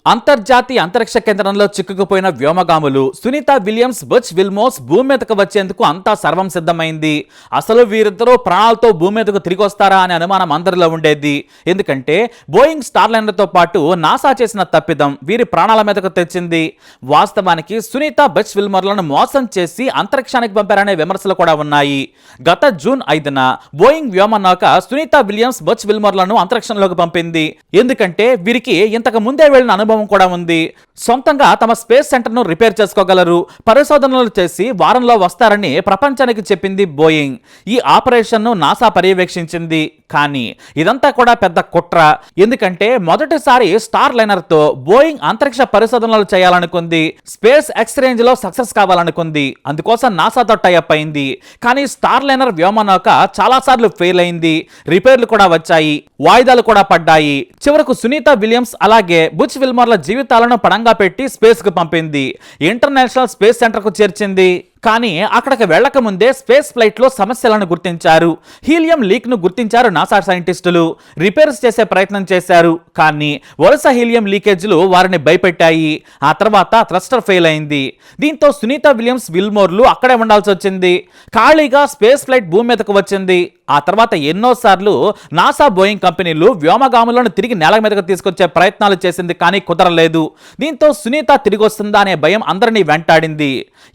అంతర్జాతీయ అంతరిక్ష కేంద్రంలో చిక్కుకుపోయిన వ్యోమగాములు సునీత విలియమ్స్, బచ్ విల్మోస్ భూమి మీదకు వచ్చేందుకు అంతా సర్వం సిద్ధమైంది. అసలు వీరిద్దరూ ప్రాణాలతో భూమి మీదకు తిరిగి వస్తారా అనే అనుమానం అందరిలో ఉండేది. ఎందుకంటే బోయింగ్ స్టార్లైనర్తో పాటు నాసా చేసిన తప్పిదం వీరి ప్రాణాల మీదకు తెచ్చింది. వాస్తవానికి సునీత, బచ్ విల్మోర్లను మోసం చేసి అంతరిక్షానికి పంపారనే విమర్శలు కూడా ఉన్నాయి. గత జూన్ 5న బోయింగ్ వ్యోమనౌక సునీత విలియమ్స్, బచ్ విల్మోర్లను అంతరిక్షంలోకి పంపింది. ఎందుకంటే వీరికి ఇంతకు ముందే వెళ్ళిన అనుభవం కూడా ఉంది. సొంతంగా తమ స్పేస్ సెంటర్ ను రిపేర్ చేసుకోగలరు, పరిశోధనలు చేసి వారంలో వస్తారని ప్రపంచానికి చెప్పింది బోయింగ్. ఈ ఆపరేషన్ ను నాసా పర్యవేక్షించింది. కానీ ఇదంతా కూడా పెద్ద కుట్ర. ఎందుకంటే మొదటిసారి స్టార్ లైనర్ తో బోయింగ్ అంతరిక్ష పరిశోధనలు చేయాలనుకుంది. స్పేస్ ఎక్స్చేంజ్ లో సక్సెస్ కావాలనుకుంది. అందుకోసం నాసాతో టైఅప్ అయింది. కానీ స్టార్ లైనర్ వ్యోమనౌక చాలా సార్లు ఫెయిల్ అయింది. రిపేర్లు కూడా వచ్చాయి, వాయిదాలు కూడా పడ్డాయి. చివరకు సునీత విలియమ్స్ అలాగే బుచ్ విల్మోర్ల జీవితాలను పణంగా పెట్టి స్పేస్ కు పంపింది. ఇంటర్నేషనల్ స్పేస్ సెంటర్ కు చేర్చింది. కానీ అక్కడికి వెళ్లక ముందే స్పేస్ ఫ్లైట్ లో సమస్యలను గుర్తించారు. హీలియం లీక్ ను గుర్తించారు నాసా సైంటిస్టులు. రిపేర్స్ చేసే ప్రయత్నం చేశారు. కానీ వరుస హీలియం లీకేజీలు వారిని భయపెట్టాయి. ఆ తర్వాత థ్రస్టర్ ఫెయిల్ అయింది. దీంతో సునీత విలియమ్స్, విల్మోర్లు అక్కడే ఉండాల్సి వచ్చింది. ఖాళీగా స్పేస్ ఫ్లైట్ భూమి మీదకు వచ్చింది. ఆ తర్వాత ఎన్నోసార్లు నాసా, బోయింగ్ కంపెనీలు వ్యోమగాములను తిరిగి నేల మీదకు తీసుకొచ్చే ప్రయత్నాలు చేసింది. కానీ కుదరలేదు. దీంతో సునీత తిరిగి వస్తుందా అనే భయం అందరినీ వెంటాడింది.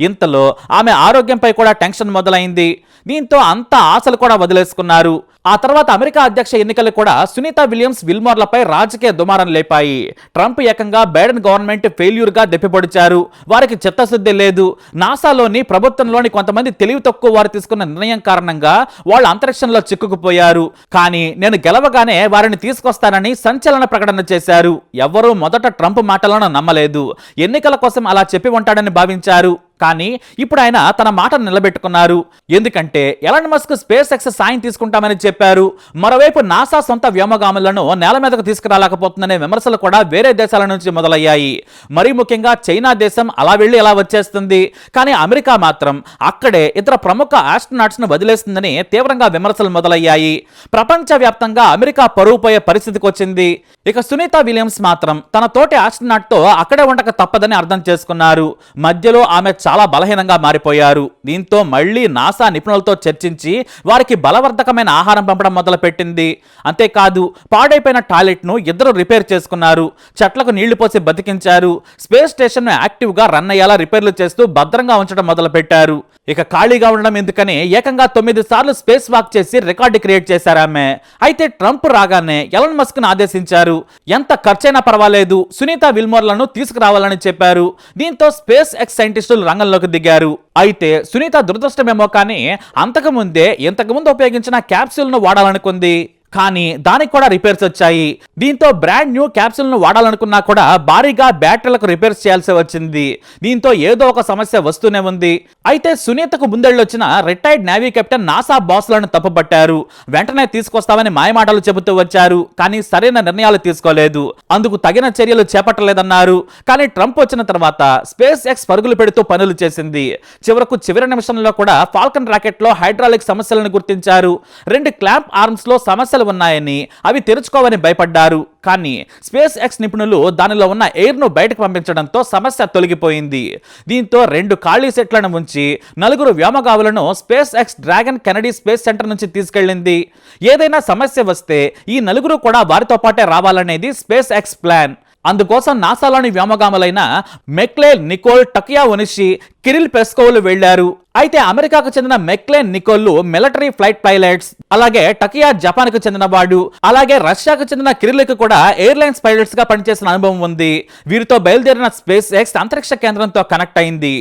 ఇంతలో ఆమె ఆరోగ్యంపై కూడా టెన్షన్ మొదలైంది. దీంతో అంత ఆశలు కూడా వదిలేసుకున్నారు. ఆ తర్వాత అమెరికా అధ్యక్ష ఎన్నికలు కూడా సునీత విలియమ్స్, విల్మోర్లపై రాజకీయ దుమారం లేపాయి. ట్రంప్ ఏకంగా బైడెన్ గవర్నమెంట్ ఫెయిల్యూర్ గా దెప్పిపొడిచారు. వారికి చిత్తశుద్ధి లేదు. నాసాలోని ప్రభుత్వంలోని కొంతమంది తెలివి తక్కువ వారు తీసుకున్న నిర్ణయం కారణంగా వాళ్ళు అంతరిక్షంలో చిక్కుకుపోయారు. కానీ నేను గెలవగానే వారిని తీసుకొస్తానని సంచలన ప్రకటన చేశారు. ఎవ్వరూ మొదట ట్రంప్ మాటలను నమ్మలేదు. ఎన్నికల కోసం అలా చెప్పి ఉంటాడని భావించారు. కానీ ఇప్పుడు ఆయన తన మాటను నిలబెట్టుకున్నారు. ఎందుకంటే ఎలాన్ మస్క్ స్పేస్ ఎక్స్ సాయం తీసుకుంటామని చెప్పారు. మరోవైపు నాసా సొంత వ్యోమగాములను నేల మీదకు తీసుకురాలేకపోతుందనే విమర్శలు కూడా వేరే దేశాల నుంచి మొదలయ్యాయి. మరీ ముఖ్యంగా చైనా దేశం అలా వెళ్ళి ఎలా వచ్చేస్తుంది. కానీ అమెరికా మాత్రం అక్కడే ఇతర ప్రముఖ ఆస్ట్రోనాట్స్ ను వదిలేస్తుందని తీవ్రంగా విమర్శలు మొదలయ్యాయి. ప్రపంచవ్యాప్తంగా అమెరికా పరువు పోయే పరిస్థితికి వచ్చింది. ఇక సునీత విలియమ్స్ మాత్రం తన తోటి ఆస్ట్రోనాట్ తో అక్కడే ఉండక తప్పదని అర్థం చేసుకున్నారు. మధ్యలో ఆమె చాలా బలహీనంగా మారిపోయారు. దీంతో మళ్లీ నాసా నిపుణులతో చర్చించి వారికి బలవర్ధకమైన ఆహారం పంపడం మొదలుపెట్టింది. అంతేకాదు పాడైపోయిన టాయిలెట్ ను ఇద్దరు రిపేర్ చేసుకున్నారు. చెట్లకు నీళ్లు పోసి బతికించారు. స్పేస్ స్టేషన్ ను యాక్టివ్ గా రన్ అయ్యేలా రిపేర్లు చేస్తూ భద్రంగా ఉంచడం మొదలుపెట్టారు. ఇక ఖాళీగా ఉండడం ఎందుకని ఏకంగా 9 సార్లు స్పేస్ వాక్ చేసి రికార్డు క్రియేట్ చేశారు ఆమె. అయితే ట్రంప్ రాగానే ఎలాన్ మస్క్ ను ఆదేశించారు. ఎంత ఖర్చైనా పర్వాలేదు, సునీత విల్మోర్లను తీసుకురావాలని చెప్పారు. దీంతో స్పేస్ ఎక్స్ సైంటిస్టులు రంగంలోకి దిగారు. అయితే సునీత దురదృష్టమేమో కానీ ఇంతకుముందు ఉపయోగించిన క్యాప్సూల్ ను వాడాలనుకుంది. కానీ దానికి కూడా రిపేర్స్ వచ్చాయి. దీంతో బ్రాండ్ న్యూ క్యాప్సూల్ ను వాడాలనుకున్నా కూడా భారీగా బ్యాటరీలకు రిపేర్స్ చేయాల్సి వచ్చింది. దీంతో ఏదో ఒక సమస్య వస్తూనే ఉంది. అయితే సునీతకు ముందెళ్ళొచ్చిన రిటైర్డ్ నేవీ కెప్టెన్ నాసా బాస్లను తప్పుపట్టారు. వెంటనే తీసుకొస్తామని మాయమాటలు చెబుతూ వచ్చారు. కానీ సరైన నిర్ణయాలు తీసుకోలేదు. అందుకు తగిన చర్యలు చేపట్టలేదన్నారు. కానీ ట్రంప్ వచ్చిన తర్వాత స్పేస్ ఎక్స్ పరుగులు పెడుతూ పనులు చేసింది. చివరి నిమిషంలో కూడా ఫాల్కన్ రాకెట్ లో హైడ్రాలిక్ సమస్యలను గుర్తించారు. 2 క్లాంప్ ఆర్మ్స్ లో సమస్యలు ఉన్నాయని, అవి తెరుచుకోవని భయపడ్డారు. కానీ స్పేస్ ఎక్స్ నిపుణులు దానిలో ఉన్న ఎయిర్ ను బయటకు పంపించడంతో సమస్య తొలగిపోయింది. దీంతో 2 ఖాళీ సెట్లను ఉంచి 4 వ్యోమగాములను Space X Dragon Kennedy Space Centre నుంచి తీసుకెళ్లింది. ఏదైనా సమస్య వస్తే ఈ 4 కూడా వారితో పాటే రావాలనేది స్పేస్ ఎక్స్ ప్లాన్. అందుకోసం నాసాలోని వ్యోమగాములైన మెక్లేన్ నికోల్, టకియా ఒనిషి, కిరిల్ పెస్కోవ్లు వెళ్లారు. అయితే అమెరికాకు చెందిన మెక్లేన్ నికోల్ మిలిటరీ ఫ్లైట్ పైలట్స్, అలాగే టకియా జపాన్ కు చెందిన వాడు, అలాగే రష్యాకు చెందిన కిరిల్కు కూడా ఎయిర్లైన్స్ పైలట్స్ గా పనిచేసిన అనుభవం ఉంది. వీరితో బయలుదేరిన స్పేస్ ఎక్స్ అంతరిక్ష కేంద్రంతో కనెక్ట్ అయింది.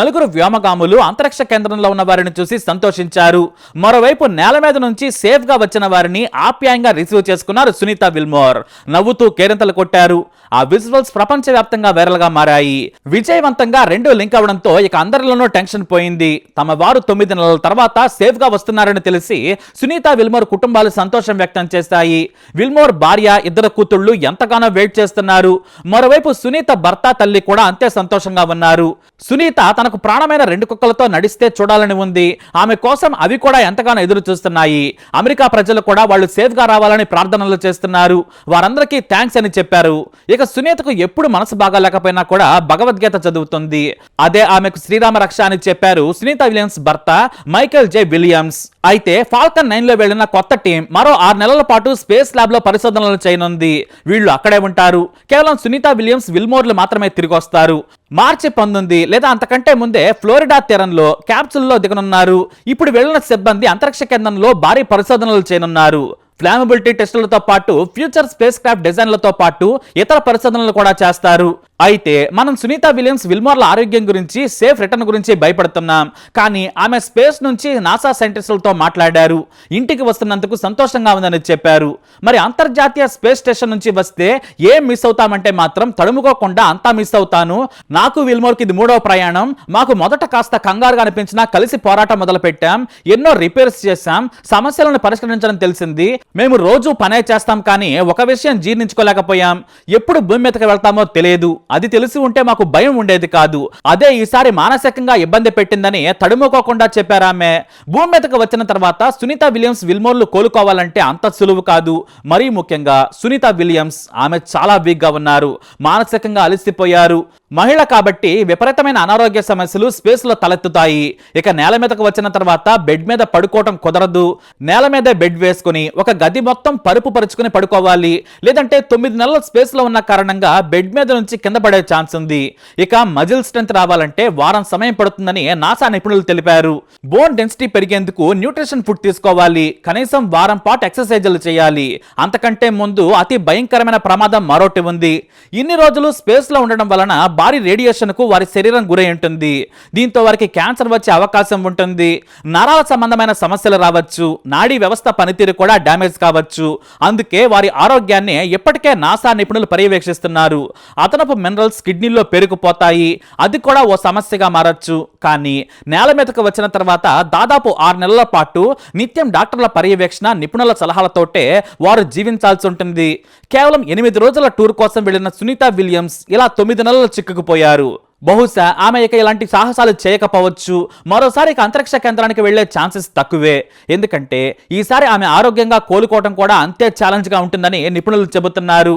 4 వ్యోమగాములు అంతరిక్ష కేంద్రంలో ఉన్న వారిని చూసి సంతోషించారు. మరోవైపు నేల మీద నుంచి సేఫ్ గా వచ్చిన వారిని ఆప్యాయంగా రిసీవ్ చేసుకున్నారు సునీత విల్మోర్. నవ్వుతూ కేరింతలు కొట్టారు. ఆ విజువల్స్ ప్రపంచవ్యాప్తంగా వైరల్ గా మారాయి. విజయవంతంగా 2 లింక్ అవడంతో ఇక అందరిలోనూ టెన్షన్ పోయింది. తమ వారు 9 నెలల తర్వాత సేఫ్ గా వస్తున్నారని తెలిసి సునీత విల్మోర్ కుటుంబాలు సంతోషం వ్యక్తం చేశాయి. విల్మోర్ భార్య, 2 కూతుళ్లు ఎంతగానో వెయిట్ చేస్తున్నారు. మరోవైపు సునీత భర్త, తల్లి కూడా అంతే సంతోషంగా ఉన్నారు. సునీత తనకు ప్రాణమైన 2 కుక్కలతో నడిస్తే చూడాలని ఉంది. ఆమె కోసం అవి కూడా ఎంతగానో ఎదురు చూస్తున్నాయి. అమెరికా ప్రజలు కూడా వాళ్ళు సేఫ్ గా రావాలని ప్రార్థనలు చేస్తున్నారు. వారందరికీ థ్యాంక్స్ అని చెప్పారు. ఇక సునీతకు ఎప్పుడు మనసు బాగాలేకపోయినా కూడా భగవద్గీత చదువుతుంది. అదే ఆమెకు శ్రీరామ రక్ష అని చెప్పారు సునీత విలియమ్స్ భర్త మైకేల్ జే విలియమ్స్. అయితే ఫాల్కన్ 9 లో వెళ్లిన కొత్త టీం మరో 6 నెలల పాటు స్పేస్ ల్యాబ్ లో పరిశోధనలు చేయనుంది. వీళ్ళు అక్కడే ఉంటారు. కేవలం సునీత విలియమ్స్ విల్మోర్లు మాత్రమే తిరిగి వస్తారు. మార్చి 19 లేదా అంతకంటే ముందే ఫ్లోరిడా తీరంలో క్యాప్సుల్లో దిగనున్నారు. ఇప్పుడు వెళ్లిన సిబ్బంది అంతరిక్ష కేంద్రంలో భారీ పరిశోధనలు చేయనున్నారు. ఫ్లామబిలిటీ టెస్టులతో పాటు ఫ్యూచర్ స్పేస్ క్రాఫ్ట్ డిజైన్లతో పాటు ఇతర పరిశోధనలు కూడా చేస్తారు. అయితే మనం సునీత విలియమ్స్ విల్మోర్ల ఆరోగ్యం గురించి, సేఫ్ రిటర్న్ గురించి భయపడుతున్నాం. కానీ ఆమె స్పేస్ నుంచి నాసా సైంటిస్టులతో మాట్లాడారు. ఇంటికి వస్తున్నందుకు సంతోషంగా ఉందని చెప్పారు. మరి అంతర్జాతీయ స్పేస్ స్టేషన్ నుంచి వస్తే ఏం మిస్ అవుతామంటే మాత్రం తడుముకోకుండా అంతా మిస్ అవుతాను. నాకు విల్మోర్కి ఇది 3వ ప్రయాణం. మాకు మొదట కాస్త కంగారుగా అనిపించినా కలిసి పోరాటం మొదలు పెట్టాం. ఎన్నో రిపేర్స్ చేశాం. సమస్యలను పరిష్కరించడం తెలిసింది. మేము రోజు పనే చేస్తాం, కానీ ఒక విషయం జీర్ణించుకోలేకపోయాం. ఎప్పుడు భూమి మీదకి వెళ్తామో తెలియదు. అది తెలిసి ఉంటే మాకు భయం ఉండేది కాదు. అదే ఈసారి మానసికంగా ఇబ్బంది పెట్టిందని తడుముకోకుండా చెప్పారామె. భూమి మీదకి వచ్చిన తర్వాత సునీత విలియమ్స్ విల్మోర్లు కోలుకోవాలంటే అంత సులువు కాదు. మరీ ముఖ్యంగా సునీత విలియమ్స్ ఆమె చాలా వీక్ గా ఉన్నారు. మానసికంగా అలసిపోయారు. మహిళ కాబట్టి విపరీతమైన అనారోగ్య సమస్యలు స్పేస్ లో తలెత్తుతాయి. ఇక నేల మీదకు వచ్చిన తర్వాత బెడ్ మీద పడుకోవటం కుదరదు. నేల మీద బెడ్ వేసుకుని ఒక గది మొత్తం పరుపు పరుచుకుని పడుకోవాలి. లేదంటే 9 నెలల స్పేస్ లో ఉన్న కారణంగా బెడ్ మీద నుంచి కింద పడే ఛాన్స్ ఉంది. ఇక మజిల్ స్ట్రెంత్ రావాలంటే వారం సమయం పడుతుందని నాసా నిపుణులు తెలిపారు. బోన్ డెన్సిటీ పెరిగేందుకు న్యూట్రిషన్ ఫుడ్ తీసుకోవాలి. కనీసం వారం పాటు ఎక్సర్సైజులు చేయాలి. అంతకంటే ముందు అతి భయంకరమైన ప్రమాదం మరోటి ఉంది. ఇన్ని రోజులు స్పేస్ లో ఉండడం వలన భారీ రేడియేషన్ కు వారి శరీరం గురై ఉంటుంది. దీంతో వారికి క్యాన్సర్ వచ్చే అవకాశం ఉంటుంది. నరాల సంబంధమైన సమస్యలు రావచ్చు. నాడీ వ్యవస్థ పనితీరు కూడా డ్యామేజ్ కావచ్చు. అందుకే వారి ఆరోగ్యాన్ని ఇప్పటికే నాసా నిపుణులు పర్యవేక్షిస్తున్నారు. అదనపు మినరల్స్ కిడ్నీలో పేరుకుపోతాయి. అది కూడా ఓ సమస్యగా మారచ్చు. కానీ నేల మీదకు వచ్చిన తర్వాత దాదాపు 6 నెలల పాటు నిత్యం డాక్టర్ల పర్యవేక్షణ, నిపుణుల సలహాలతోటే వారు జీవించాల్సి ఉంటుంది. కేవలం 8 రోజుల టూర్ కోసం వెళ్లిన సునీత విలియమ్స్ ఇలా 9 నెలలు చిక్కుకుపోయారు. బహుశా ఆమె ఇక ఇలాంటి సాహసాలు చేయకపోవచ్చు. మరోసారి అంతరిక్ష కేంద్రానికి వెళ్లే ఛాన్సెస్ తక్కువే. ఎందుకంటే ఈసారి ఆమె ఆరోగ్యంగా కోలుకోవడం కూడా అంతే ఛాలెంజ్ గా ఉంటుందని నిపుణులు చెబుతున్నారు.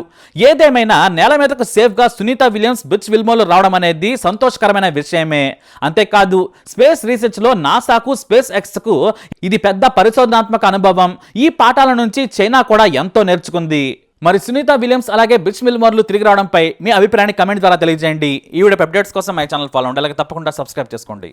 ఏదేమైనా నేల మీదకు సేఫ్ గా సునీత విలియమ్స్ బుచ్ విల్మోర్లు రావడం అనేది సంతోషకరమైన విషయమే. అంతేకాదు స్పేస్ రీసెర్చ్ లో నాసాకు, స్పేస్ ఎక్స్ కు ఇది పెద్ద పరిశోధనాత్మక అనుభవం. ఈ పాఠాల నుంచి చైనా కూడా ఎంతో నేర్చుకుంది. మరి సునీత విలియమ్స్ అలాగే బుచ్ విల్మోర్లు తిరిగి రావడంపై మీ అభిప్రాయాన్ని కమెంట్ ద్వారా తెలియజేయండి. ఈ వీడియో అప్డేట్స్ కోసం మై ఛానల్ ఫాలో అవ్వండి. అలాగే తప్పకుండా సబ్స్క్రైబ్ చేసుకోండి.